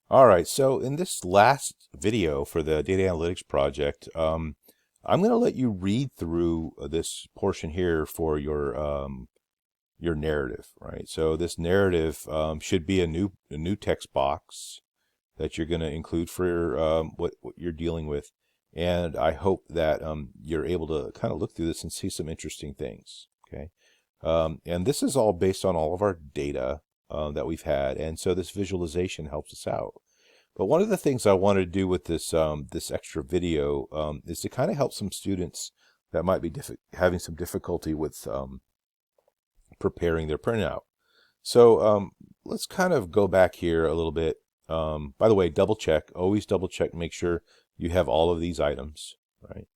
All right, so in this last video for the data analytics project, I'm going to let you read through this portion here for your narrative, right? So this narrative should be a new text box that you're going to include for what you're dealing with, and I hope that you're able to kind of look through this and see some interesting things. Okay, and this is all based on all of our data that we've had, and so this visualization helps us out. But one of the things I want to do with this extra video is to kind of help some students that might be having some difficulty with preparing their printout. So let's kind of go back here a little bit. By the way, always double check, make sure you have all of these items, right?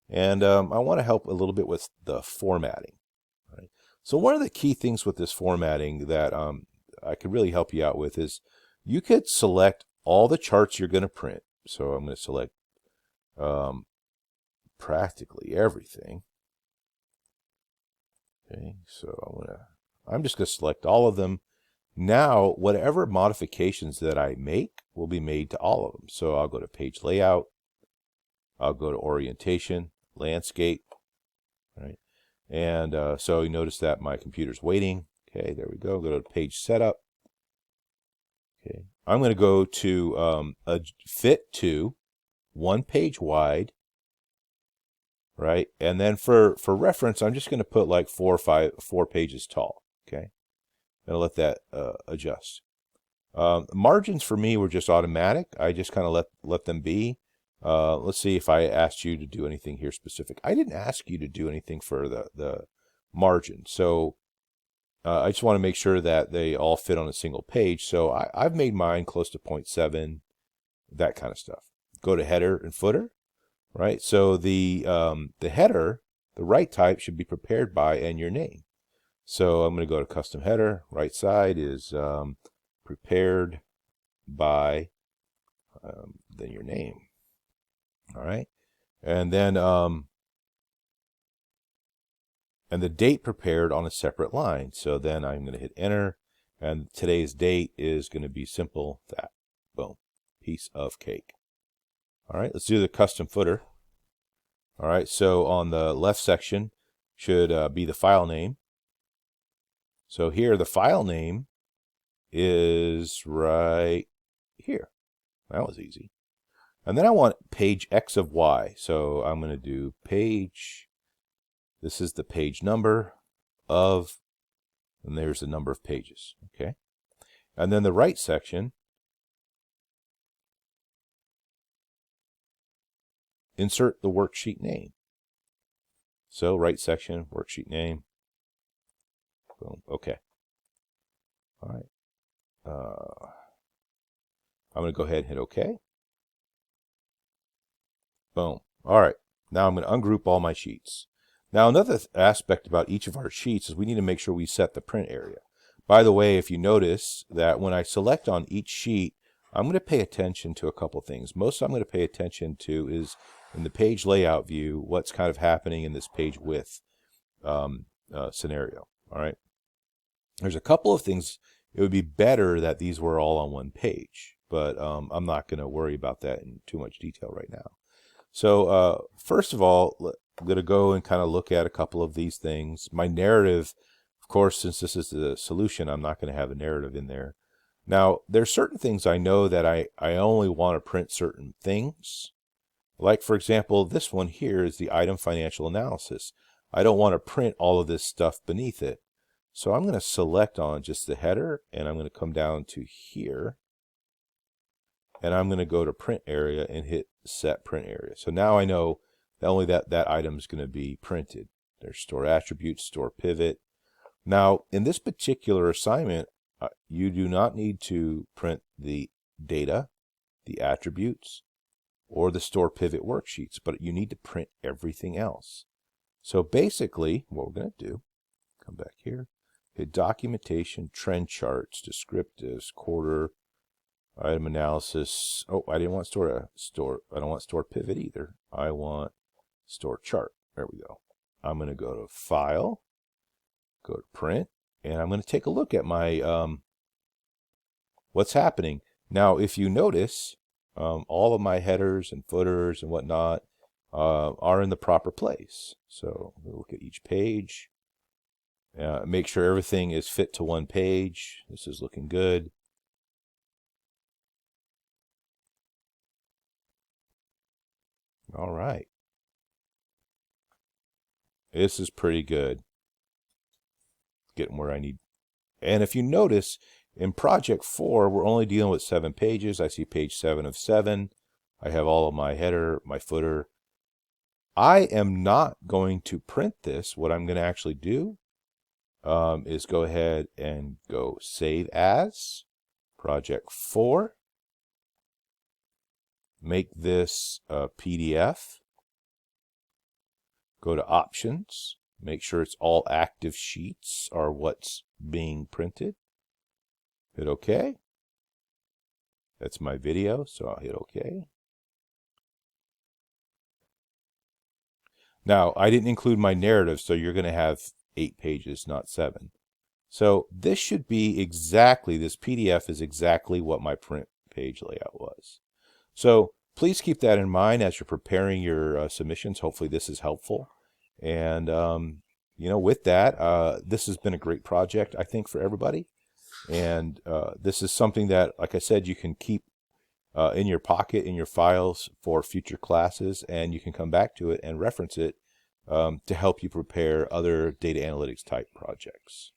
And I want to help a little bit with the formatting, right? So one of the key things with this formatting that I could really help you out with is you could select all the charts you're going to print. So I'm going to select practically everything. Okay, so I'm just going to select all of them. Now, whatever modifications that I make will be made to all of them. So I'll go to page layout. I'll go to orientation, landscape, right? And so you notice that my computer's waiting. Okay, there we go. Go to page setup. Okay, I'm going to go to a fit to 1 page wide, right? And then for reference, I'm just going to put like 4 pages tall. Okay, and let that adjust. Margins for me were just automatic. I just kind of let them be. Let's see if I asked you to do anything here specific. I didn't ask you to do anything for the margin. So I just want to make sure that they all fit on a single page. So I've made mine close to 0.7, that kind of stuff. Go to header and footer, right? So the header, the right type should be prepared by and your name. So I'm going to go to custom header. Right side is prepared by then your name. All right, and then and the date prepared on a separate line. So then I'm going to hit enter, and today's date is going to be simple that. Boom, piece of cake. All right, let's do the custom footer. All right, so on the left section should be the file name. So here the file name is right here. That was easy. And then I want page X of Y. So I'm going to do page, this is the page number of, and there's the number of pages. Okay. And then the right section, insert the worksheet name. So right section, worksheet name. Boom. Okay. All right. I'm going to go ahead and hit OK. Boom. All right. Now I'm going to ungroup all my sheets. Now another aspect about each of our sheets is we need to make sure we set the print area. By the way, if you notice that when I select on each sheet, I'm going to pay attention to a couple things. Most I'm going to pay attention to is in the page layout view, what's kind of happening in this page width scenario. All right. There's a couple of things. It would be better that these were all on one page, but I'm not going to worry about that in too much detail right now. So first of all, I'm going to go and kind of look at a couple of these things. My narrative, of course, since this is the solution, I'm not going to have a narrative in there. Now, there's certain things I know that I only want to print certain things. Like, for example, this one here is the item financial analysis. I don't want to print all of this stuff beneath it. So I'm going to select on just the header, and I'm going to come down to here. And I'm going to go to print area and hit set print area. So now I know that only that item is going to be printed. There's store attributes, store pivot. Now, in this particular assignment, you do not need to print the data, the attributes, or the store pivot worksheets, but you need to print everything else. So basically, what we're going to do, come back here, hit documentation, trend charts, descriptives, quarter, item analysis. Oh, I didn't want I don't want store pivot either. I want store chart. There we go. I'm going to go to file, go to print, and I'm going to take a look at my what's happening. Now, if you notice, all of my headers and footers and whatnot are in the proper place. So we'll look at each page. Make sure everything is fit to one page. This is looking good. All right. This is pretty good. Getting where I need. And if you notice, in Project 4, we're only dealing with 7 pages. I see page 7 of 7. I have all of my header, my footer. I am not going to print this. What I'm going to actually do is go ahead and go Save As, Project 4. Make this a PDF. Go to Options. Make sure it's all active sheets are what's being printed. Hit OK. That's my video, so I'll hit OK. Now, I didn't include my narrative, so you're going to have 8 pages, not 7. So this should be exactly, this PDF is exactly what my print page layout was. So please keep that in mind as you're preparing your submissions. Hopefully this is helpful. And, with that, this has been a great project, I think, for everybody. And this is something that, like I said, you can keep in your pocket, in your files for future classes, and you can come back to it and reference it to help you prepare other data analytics type projects.